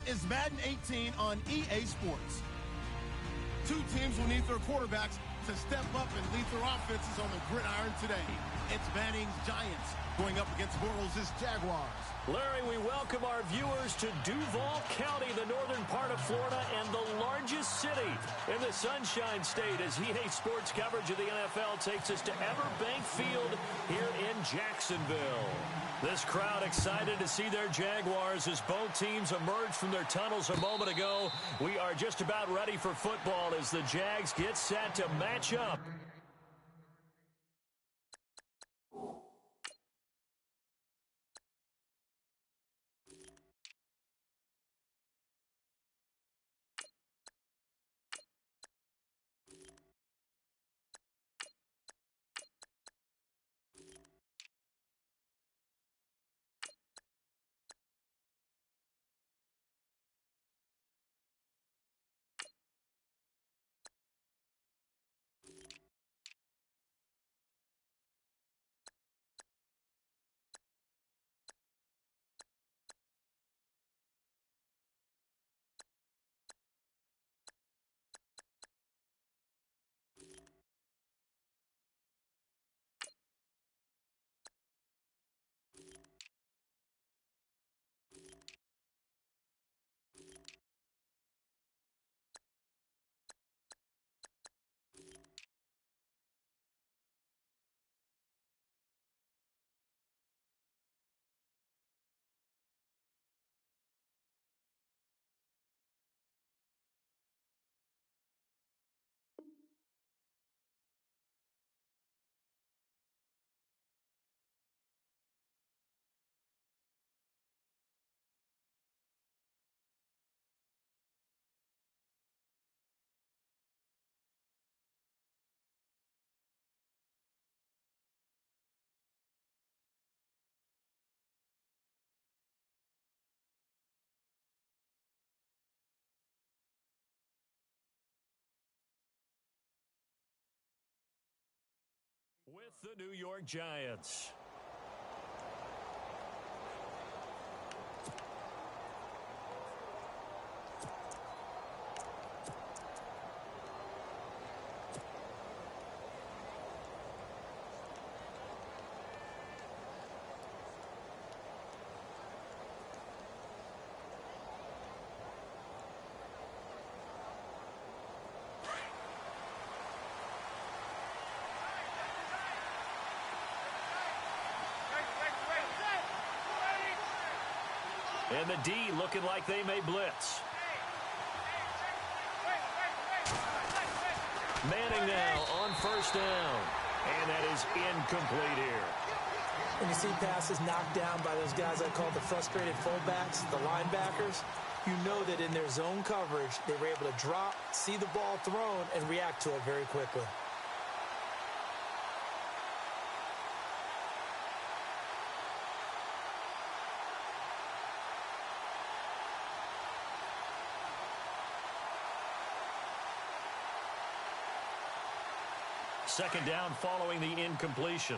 is Madden 18 on EA Sports. Two teams will need their quarterbacks to step up and lead their offenses on the gridiron today. It's Manning's Giants going up against Bortles' Jaguars. Larry, we welcome our viewers to Duval County, the northern part of Florida, and the largest city in the Sunshine State, as EA Sports coverage of the NFL takes us to Everbank Field here in Jacksonville. This crowd excited to see their Jaguars as both teams emerged from their tunnels a moment ago. We are just about ready for football as the Jags get set to match up. With the New York Giants. And the D looking like they may blitz. Manning now on first down. And that is incomplete here. When you see passes knocked down by those guys I call the frustrated fullbacks, the linebackers, you know that in their zone coverage, they were able to drop, see the ball thrown, and react to it very quickly. Second down following the incompletion.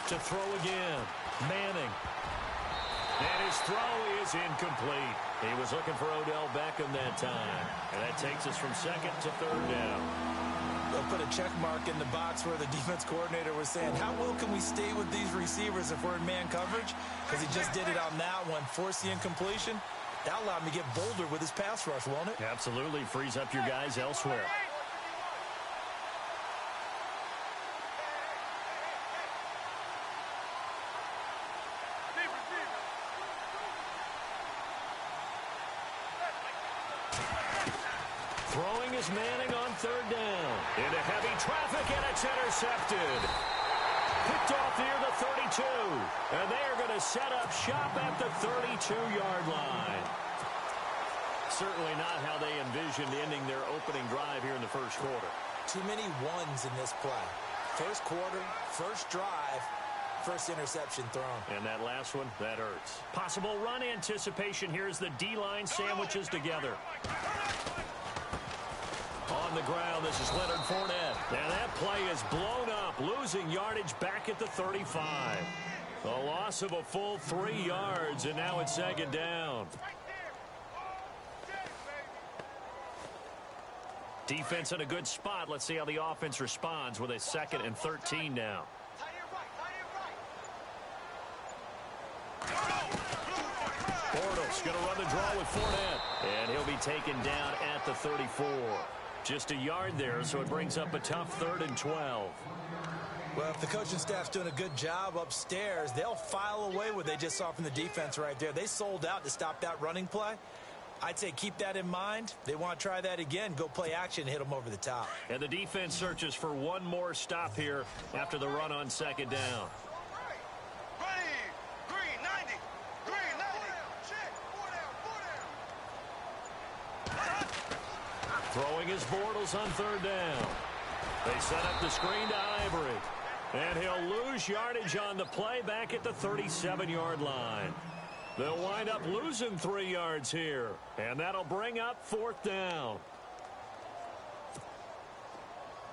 To throw again. Manning. And his throw is incomplete. He was looking for Odell Beckham that time. And that takes us from second to third down. They'll put a check mark in the box where the defense coordinator was saying, how well can we stay with these receivers if we're in man coverage? Because he just did it on that one, forced the incompletion. That allowed him to get bolder with his pass rush, won't it? Absolutely. Frees up your guys elsewhere. Throwing is Manning on third down. Into heavy traffic, and it's intercepted. Picked off near the 32. And they are going to set up shop at the 32-yard line. Certainly not how they envisioned ending their opening drive here in the first quarter. Too many ones in this play. First quarter, first drive, first interception thrown. And that last one, that hurts. Possible run anticipation here as the D-line sandwiches together. On on the ground. This is Leonard Fournette. And that play is blown up, losing yardage back at the 35. A loss of a full 3 yards, and now it's second down. Defense in a good spot. Let's see how the offense responds with a 2nd and 13 now. Bortles going to run the draw with Fournette. And he'll be taken down at the 34. Just a yard there, so it brings up a tough 3rd and 12. Well, if the coaching staff's doing a good job upstairs, they'll file away what they just saw from the defense right there. They sold out to stop that running play. I'd say keep that in mind. They want to try that again. Go play action, hit them over the top. And the defense searches for one more stop here after the run on 2nd down. Throwing his Bortles on 3rd down. They set up the screen to Ivory. And he'll lose yardage on the play back at the 37-yard line. They'll wind up losing 3 yards here. And that'll bring up 4th down.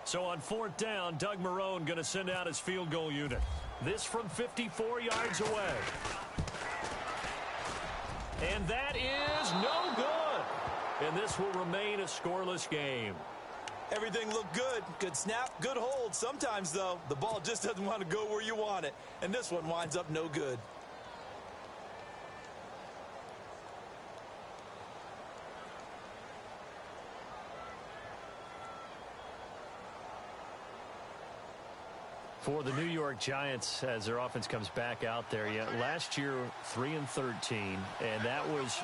So on 4th down, Doug Marrone going to send out his field goal unit. This from 54 yards away. And that is no good. And this will remain a scoreless game. Everything looked good. Good snap, good hold. Sometimes, though, the ball just doesn't want to go where you want it. And this one winds up no good. For the New York Giants, as their offense comes back out there, last year 3 and 13, and that was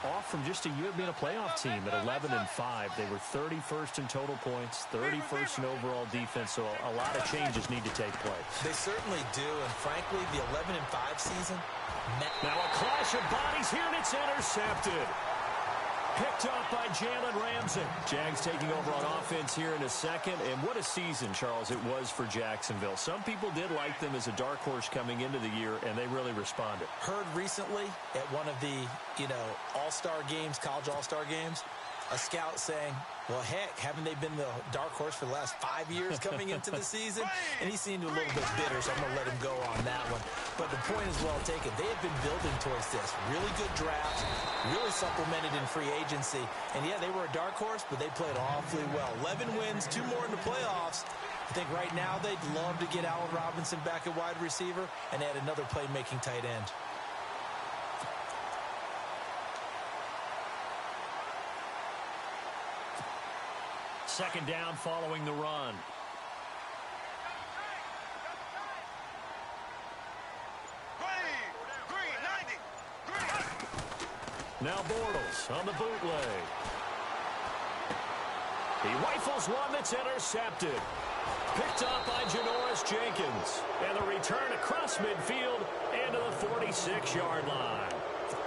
off from just a year of being a playoff team at 11 and 5. They were 31st in total points, 31st in overall defense, so a lot of changes need to take place. They certainly do, and frankly, the 11 and 5 season. Now a clash of bodies here, and it's intercepted. Picked up by Jalen Ramsey. Jags taking over on offense here in a second. And what a season, Charles, it was for Jacksonville. Some people did like them as a dark horse coming into the year, and they really responded. Heard recently at one of the, all-star games, college all-star games, a scout saying, well, heck, haven't they been the dark horse for the last 5 years coming into the season? And he seemed a little bit bitter, so I'm going to let him go on that one. But the point is well taken. They have been building towards this. Really good drafts, really supplemented in free agency. And, yeah, they were a dark horse, but they played awfully well. 11 wins, 2 more in the playoffs. I think right now they'd love to get Allen Robinson back at wide receiver and add another playmaking tight end. Second down following the run. Now Bortles on the bootleg. He rifles one that's intercepted. Picked up by Janoris Jenkins. And the return across midfield and to the 46-yard line.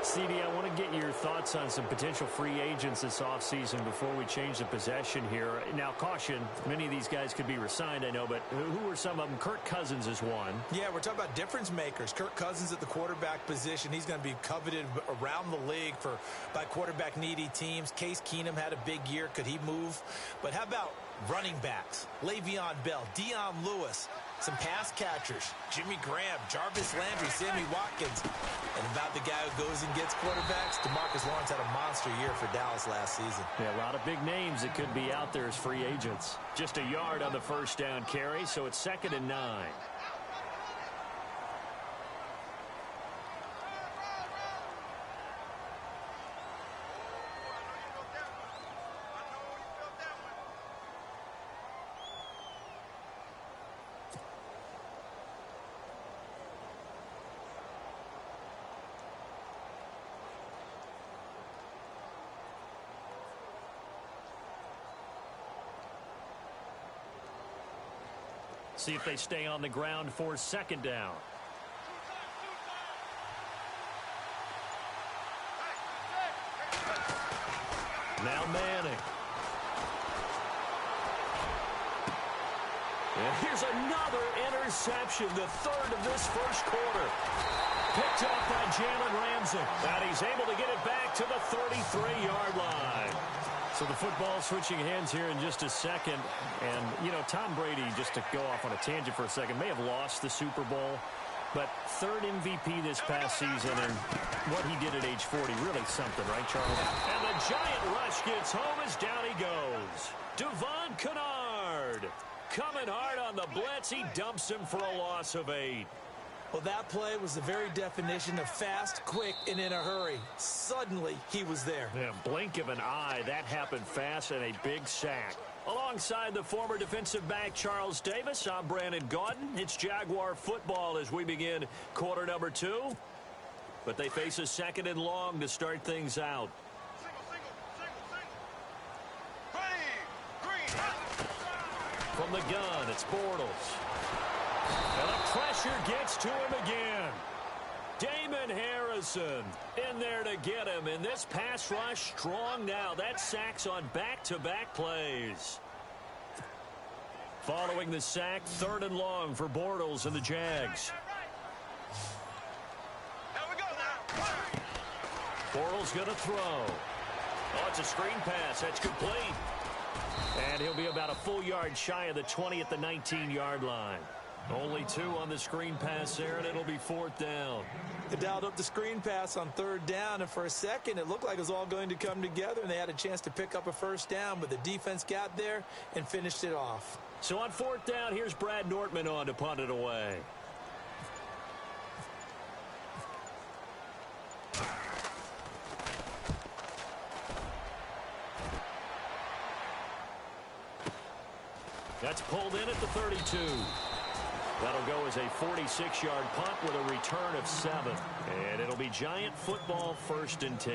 CD, I want to get your thoughts on some potential free agents this offseason before we change the possession here. Now, caution, many of these guys could be re-signed, I know, but who are some of them? Kirk Cousins is one. Yeah, we're talking about difference makers. Kirk Cousins at the quarterback position. He's going to be coveted around the league by quarterback-needy teams. Case Keenum had a big year. Could he move? But how about running backs? Le'Veon Bell, Dion Lewis, some pass catchers, Jimmy Graham, Jarvis Landry, Sammy Watkins. And about the guy who goes and gets quarterbacks, DeMarcus Lawrence had a monster year for Dallas last season. Yeah, a lot of big names that could be out there as free agents. Just a yard on the first down carry, so it's 2nd and 9. See if they stay on the ground for 2nd down. Now Manning. And here's another interception, the 3rd of this first quarter. Picked up by Jalen Ramsey. And he's able to get it back to the 33-yard line. So the football switching hands here in just a second. And, you know, Tom Brady, just to go off on a tangent for a second, may have lost the Super Bowl. But third MVP this past season, and what he did at age 40, really something, right, Charles? And the giant rush gets home as down he goes. Devon Kennard coming hard on the blitz. He dumps him for a loss of 8. Well, that play was the very definition of fast, quick, and in a hurry. Suddenly, he was there. Yeah, blink of an eye. That happened fast and a big sack. Alongside the former defensive back Charles Davis, I'm Brandon Gaudin. It's Jaguar football as we begin quarter number 2. But they face a 2nd and long to start things out. From the gun, it's Bortles. And the pressure gets to him again. Damon Harrison in there to get him. And this pass rush strong now. That sack's on back-to-back plays. Following the sack, 3rd and long for Bortles and the Jags. Bortles going to throw. Oh, it's a screen pass. That's complete. And he'll be about a full yard shy of the 20 at the 19-yard line. Only 2 on the screen pass there, and it'll be 4th down. They dialed up the screen pass on 3rd down, and for a second, it looked like it was all going to come together, and they had a chance to pick up a 1st down, but the defense got there and finished it off. So on 4th down, here's Brad Nortman on to punt it away. That's pulled in at the 32. That'll go as a 46-yard punt with a return of 7. And it'll be Giant football 1st and 10.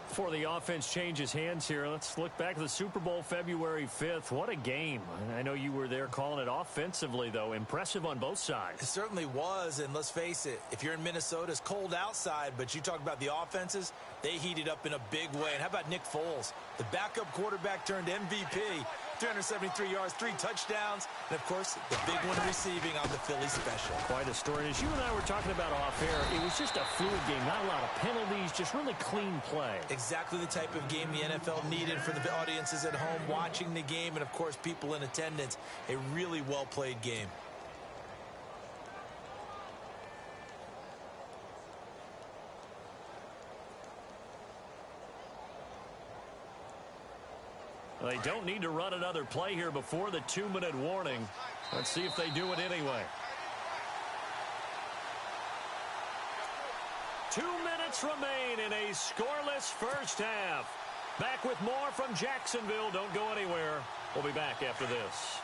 Before the offense changes hands here, let's look back to the Super Bowl February 5th. What a game. I know you were there calling it offensively, though. Impressive on both sides. It certainly was, and let's face it, if you're in Minnesota, it's cold outside, but you talk about the offenses, they heated up in a big way. And how about Nick Foles? The backup quarterback turned MVP, 373 yards, 3 touchdowns, and, of course, the big one receiving on the Philly special. Quite a story. And as you and I were talking about off air, it was just a fluid game, not a lot of penalties, just really clean play. Exactly the type of game the NFL needed for the audiences at home watching the game and, of course, people in attendance. A really well-played game. They don't need to run another play here before the 2-minute warning. Let's see if they do it anyway. 2 minutes remain in a scoreless first half. Back with more from Jacksonville. Don't go anywhere. We'll be back after this.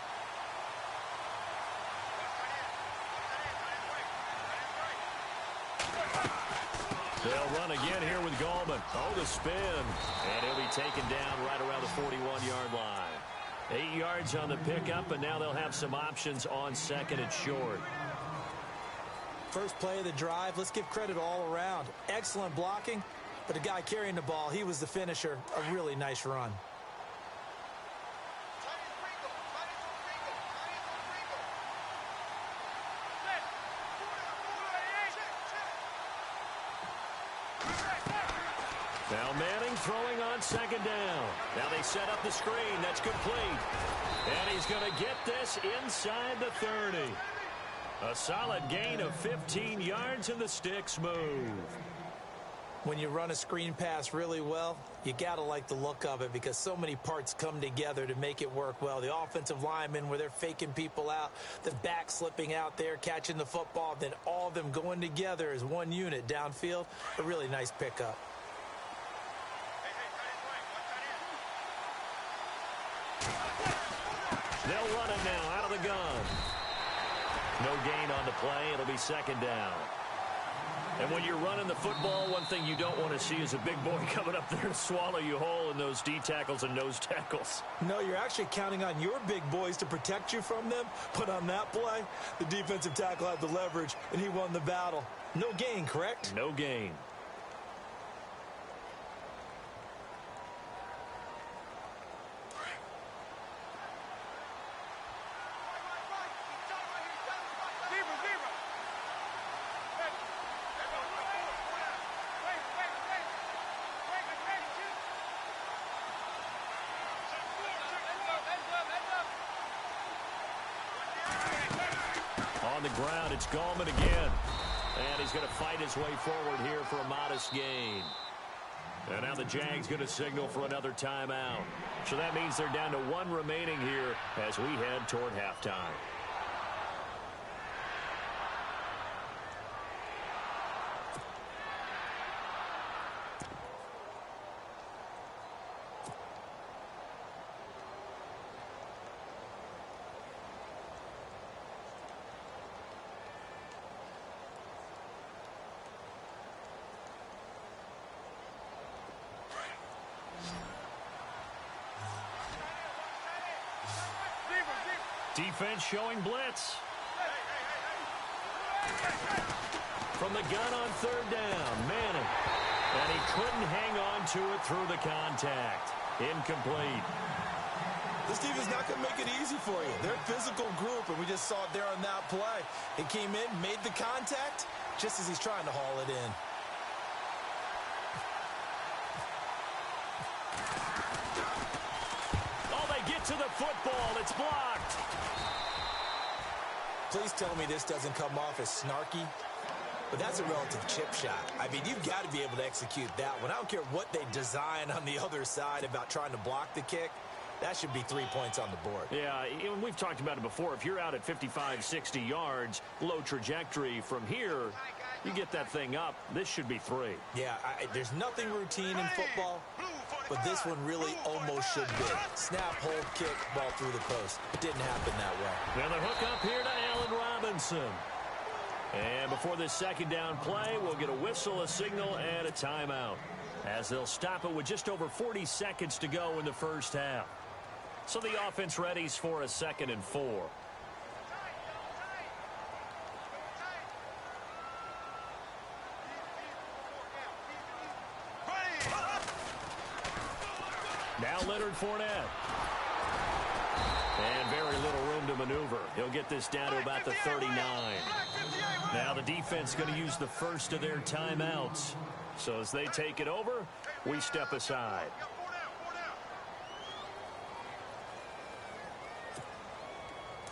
They'll run again here with Gallman. Oh, the spin. And he'll be taken down right around the 41-yard line. 8 yards on the pickup, and now they'll have some options on 2nd and short. First play of the drive, let's give credit all around. Excellent blocking, but the guy carrying the ball, he was the finisher. A really nice run. Now Manning throwing on 2nd down. Now they set up the screen. That's complete. And he's going to get this inside the 30. A solid gain of 15 yards, and the sticks move. When you run a screen pass really well, you got to like the look of it because so many parts come together to make it work well. The offensive linemen, where they're faking people out, the back slipping out there, catching the football, then all of them going together as one unit downfield. A really nice pickup. They'll run it now out of the gun. No gain on the play. It'll be 2nd down. And when you're running the football, one thing you don't want to see is a big boy coming up there to swallow you whole in those D tackles and nose tackles. No, you're actually counting on your big boys to protect you from them. But on that play, the defensive tackle had the leverage, and he won the battle. No gain, correct? No gain. on the ground. It's Gallman again. And he's going to fight his way forward here for a modest gain. And now the Jags going to signal for another timeout. So that means they're down to 1 remaining here as we head toward halftime. Defense showing blitz. From the gun on 3rd down, Manning. And he couldn't hang on to it through the contact. Incomplete. This team is not going to make it easy for you. They're a physical group, and we just saw it there on that play. He came in, made the contact, just as he's trying to haul it in. Oh, they get to the football. It's blocked. Please tell me this doesn't come off as snarky. But that's a relative chip shot. I mean, you've got to be able to execute that one. I don't care what they design on the other side about trying to block the kick. That should be 3 points on the board. Yeah, we've talked about it before. If you're out at 55, 60 yards, low trajectory from here, you get that thing up, this should be 3. Yeah, there's nothing routine in football, but this one really almost should be. Snap, hold, kick, ball through the post. It didn't happen that way. And the hook up here to Allen Robinson. And before this 2nd down play, we'll get a whistle, a signal, and a timeout, as they'll stop it with just over 40 seconds to go in the first half. So the offense readies for a 2nd and 4. Now Leonard Fournette. And very little room to maneuver. He'll get this down to about the 39. Now the defense going to use the first of their timeouts. So as they take it over, we step aside.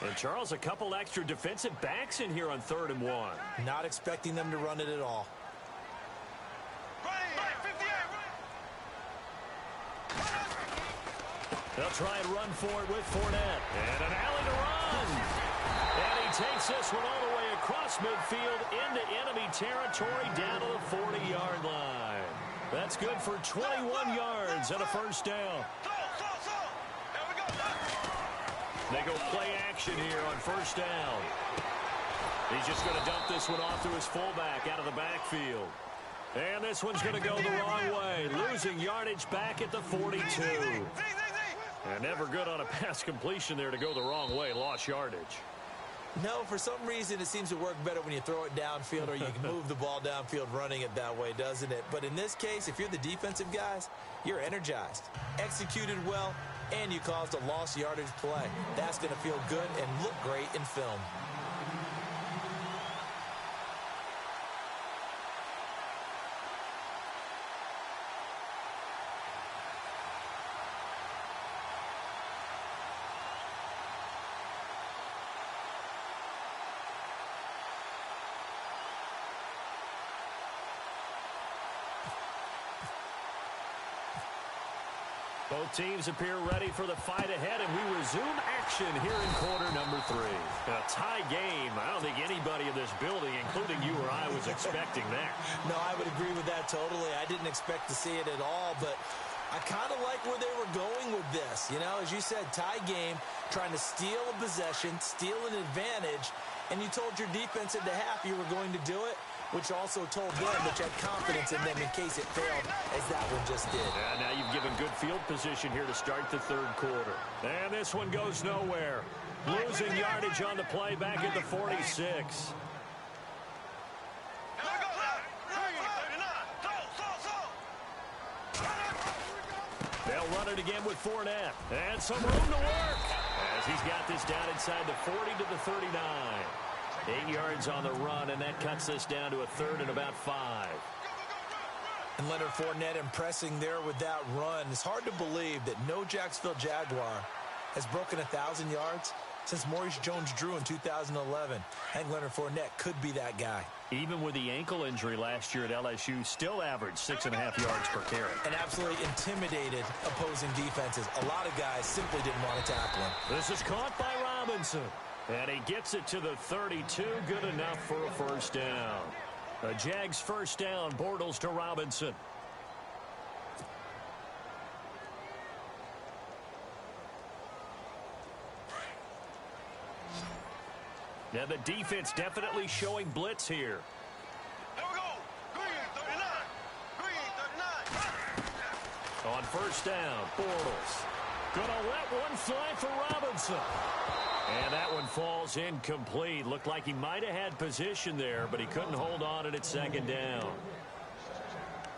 And Charles, a couple extra defensive backs in here on 3rd and 1. Not expecting them to run it at all. They'll try and run for it with Fournette. And an alley to run. And he takes this one all the way across midfield into enemy territory down to the 40-yard line. That's good for 21 yards and a first down. They go play action here on 1st down. He's just going to dump this one off to his fullback out of the backfield. And this one's going to go the wrong way, losing yardage back at the 42. And never good on a pass completion there to go the wrong way, lost yardage. No, for some reason it seems to work better when you throw it downfield or you can move the ball downfield running it that way, doesn't it? But in this case, if you're the defensive guys, you're energized, executed well, and you caused a lost yardage play. That's going to feel good and look great in film. Both teams appear ready for the fight ahead, and we resume action here in quarter number 3. A tie game. I don't think anybody in this building, including you or I, was expecting that. No, I would agree with that totally. I didn't expect to see it at all, but I kind of like where they were going with this. You know, as you said, tie game, trying to steal a possession, steal an advantage, and you told your defense at the half you were going to do it, which also told them that you had confidence in them in case it failed, as that one just did. And now you've given good field position here to start the 3rd quarter. And this one goes nowhere. Losing yardage on the play back at the 46. They'll run it again with Fournette. And some room to work as he's got this down inside the 40 to the 39. 8 yards on the run, and that cuts this down to a 3rd and about 5. And Leonard Fournette impressing there with that run. It's hard to believe that no Jacksonville Jaguar has broken 1,000 yards since Maurice Jones-Drew in 2011. I think Leonard Fournette could be that guy. Even with the ankle injury last year at LSU, still averaged 6.5 yards per carry. And absolutely intimidated opposing defenses. A lot of guys simply didn't want to tackle him. This is caught by Robinson. And he gets it to the 32. Good enough for a first down. The Jags first down. Bortles to Robinson. Now the defense definitely showing blitz here. Here we go. Green 39. Green 39. On first down, Bortles. Gonna let one fly for Robinson. And that one falls incomplete. Looked like he might have had position there, but he couldn't hold on at its second down.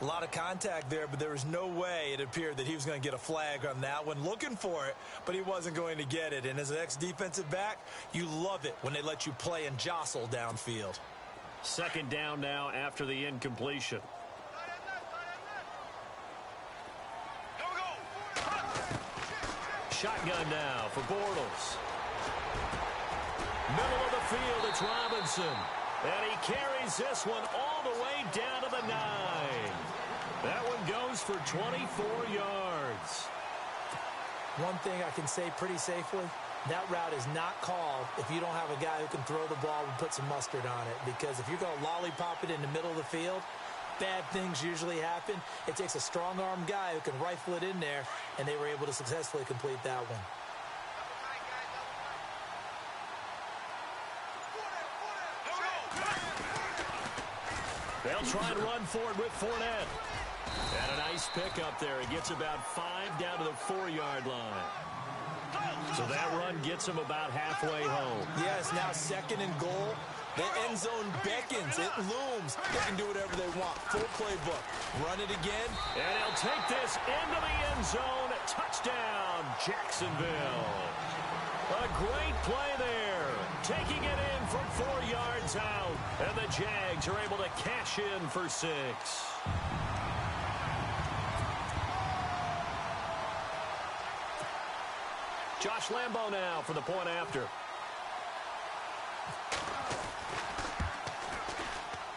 A lot of contact there, but there was no way it appeared that he was going to get a flag on that one. Looking for it, but he wasn't going to get it. And as an ex-defensive back, you love it when they let you play and jostle downfield. Second down now after the incompletion. Here we go. Shotgun now for Bortles. Middle of the field, it's Robinson. And he carries this one all the way down to the 9. That one goes for 24 yards. One thing I can say pretty safely, that route is not called if you don't have a guy who can throw the ball and put some mustard on it. Because if you're going to lollipop it in the middle of the field, bad things usually happen. It takes a strong-armed guy who can rifle it in there, and they were able to successfully complete that one. They'll try and run for it with Fournette. And a nice pickup there. He gets about 5 down to the 4-yard line. So that run gets him about halfway home. Yes, now second and goal. The end zone beckons. It looms. They can do whatever they want. Full playbook. Run it again. And he'll take this into the end zone. Touchdown, Jacksonville. A great play there. Taking it in from 4 yards out. And the Jags are able to cash in for 6. Josh Lambo now for the point after.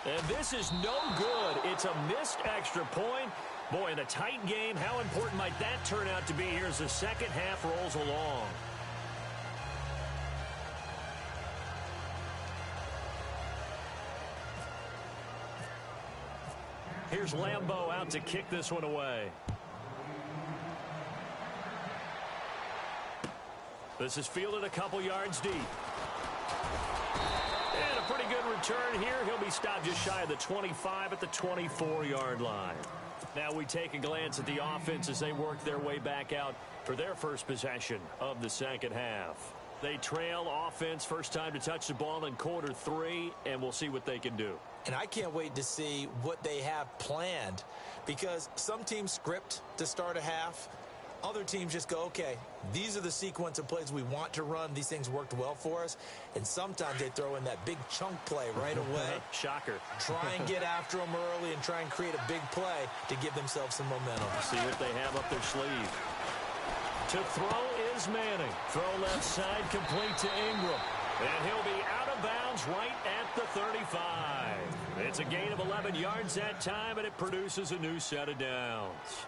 And this is no good. It's a missed extra point. Boy, in a tight game, how important might that turn out to be here as the second half rolls along? Here's Lambo out to kick this one away. This is fielded a couple yards deep. And a pretty good return here. He'll be stopped just shy of the 25 at the 24-yard line. Now we take a glance at the offense as they work their way back out for their first possession of the second half. They trail offense, first time to touch the ball in quarter 3, and we'll see what they can do. And I can't wait to see what they have planned, because some teams script to start a half. Other teams just go, okay, these are the sequence of plays we want to run. These things worked well for us. And sometimes they throw in that big chunk play right away. Shocker. Try and get after them early and try and create a big play to give themselves some momentum. See what they have up their sleeve. To throw is Manning. Throw left side complete to Ingram. And he'll be out of bounds right at the 35. It's a gain of 11 yards that time, and it produces a new set of downs.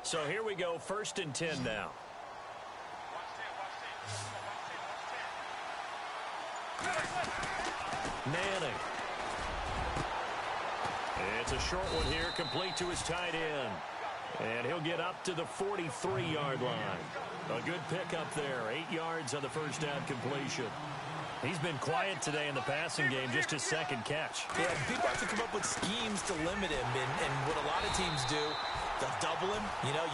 So here we go, 1st and 10 now. Manning. It's a short one here, complete to his tight end. And he'll get up to the 43-yard line. A good pickup there, 8 yards on the first down completion. He's been quiet today in the passing game, just his second catch. Yeah, people have to come up with schemes to limit him, and what a lot of teams do, they'll double him,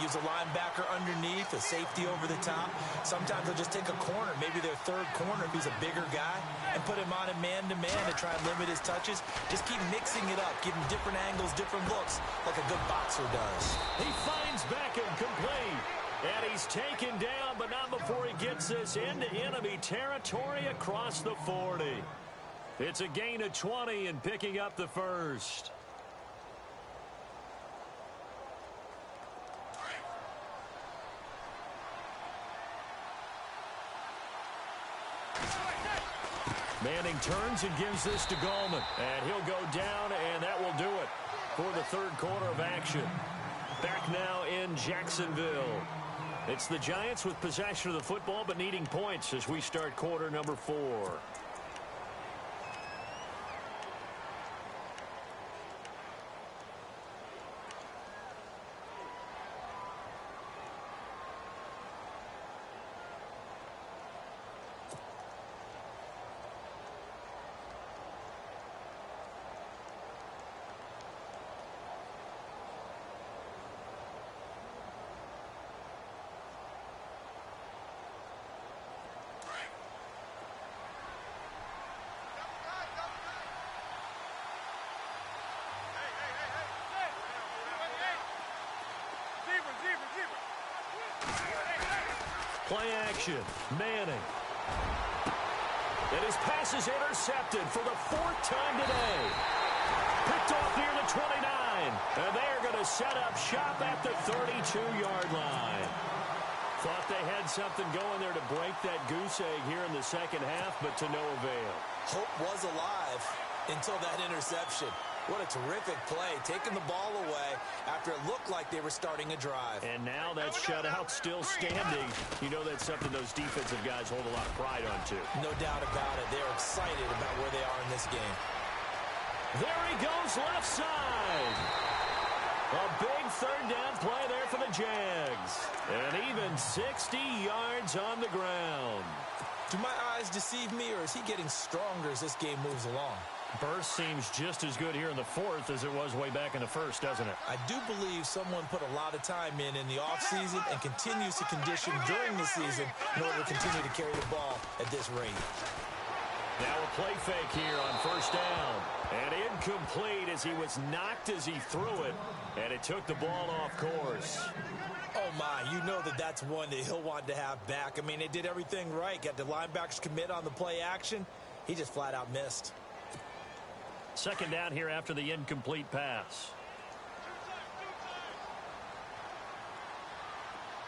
use a linebacker underneath, a safety over the top. Sometimes they'll just take a corner, maybe their third corner if he's a bigger guy, and put him on a man-to-man to try and limit his touches. Just keep mixing it up, give him different angles, different looks, like a good boxer does. He finds Beckham complete. And he's taken down, but not before he gets this into enemy territory across the 40. It's a gain of 20 and picking up the first. Manning turns and gives this to Gallman. And he'll go down, and that will do it for the third quarter of action. Back now in Jacksonville. It's the Giants with possession of the football, but needing points as we start quarter number 4. Play action. Manning. And his pass is intercepted for the 4th time today. Picked off near the 29. And they are going to set up shop at the 32-yard line. Thought they had something going there to break that goose egg here in the second half, but to no avail. Hope was alive until that interception. What a terrific play, taking the ball away after it looked like they were starting a drive. And now that shutout still standing. You know that's something those defensive guys hold a lot of pride on, too. No doubt about it. They're excited about where they are in this game. There he goes left side. A big third down play there for the Jags. And even 60 yards on the ground. Do my eyes deceive me, or is he getting stronger as this game moves along? Burst seems just as good here in the 4th as it was way back in the 1st, doesn't it? I do believe someone put a lot of time in the offseason and continues to condition during the season in order to continue to carry the ball at this rate. Now a play fake here on first down. And incomplete as he was knocked as he threw it. And it took the ball off course. Oh, my. You know that's one that he'll want to have back. I mean, they did everything right. Got the linebackers commit on the play action. He just flat out missed. Second down here after the incomplete pass.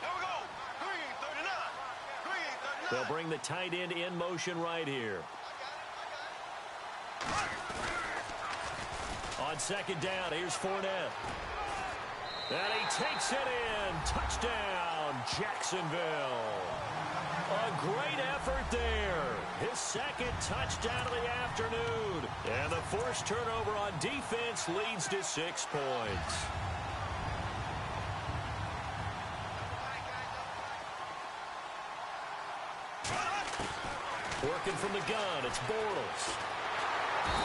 Here we go. Green, 39. Green, 39. They'll bring the tight end in motion right here. On second down, here's Fournette. And he takes it in. Touchdown, Jacksonville. A great effort there. His second touchdown of the afternoon. And the forced turnover on defense leads to 6 points. Working from the gun, it's Bortles.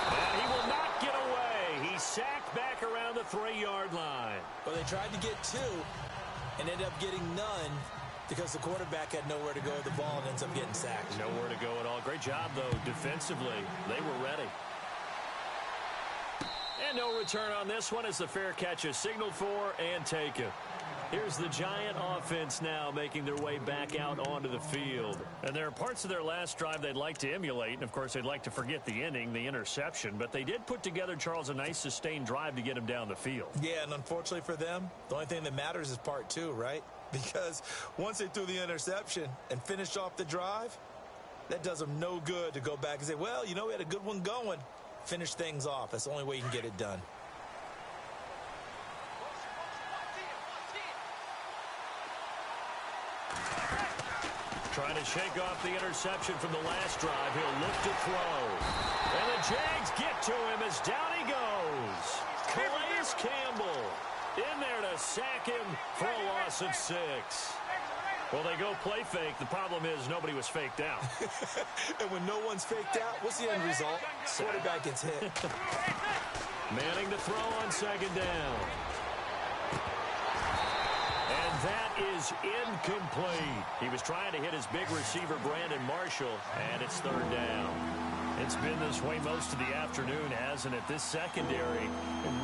And he will not get away. He's sacked back around the 3-yard line. Well, they tried to get 2 and ended up getting none, because the quarterback had nowhere to go with the ball and ends up getting sacked. Nowhere to go at all. Great job, though, defensively. They were ready. And no return on this one as the fair catch is signaled for and taken. Here's the Giant offense now making their way back out onto the field. And there are parts of their last drive they'd like to emulate. And, of course, they'd like to forget the inning, the interception. But they did put together, Charles, a nice sustained drive to get him down the field. Yeah, and unfortunately for them, the only thing that matters is part 2, right? Because once they threw the interception and finished off the drive, that does them no good to go back and say, well, you know, we had a good one going. Finish things off. That's the only way you can get it done. Trying to shake off the interception from the last drive. He'll look to throw. And the Jags get to him as down he goes. Calais Campbell in there to sack him for a loss of 6. Well, they go play fake. The problem is nobody was faked out. And when no one's faked out, what's the end result? Quarterback gets hit. Manning to throw on second down. And that is incomplete. He was trying to hit his big receiver, Brandon Marshall, and it's third down. It's been this way most of the afternoon, hasn't it? This secondary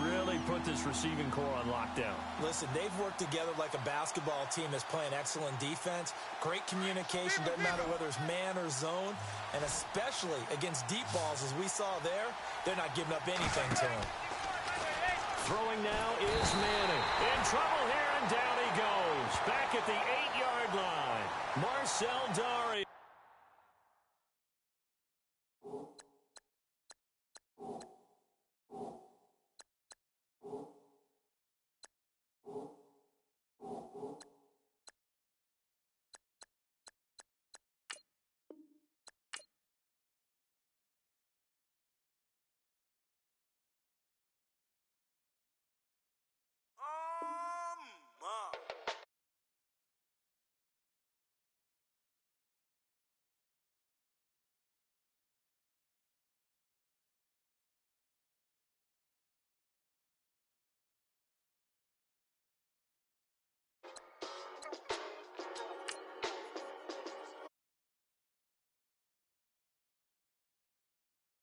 really put this receiving core on lockdown. Listen, they've worked together like a basketball team that's playing excellent defense. Great communication, doesn't matter whether it's man or zone. And especially against deep balls, as we saw there, they're not giving up anything to him. Throwing now is Manning. In trouble here, and down he goes. Back at the 8-yard line. Marcel Dareus.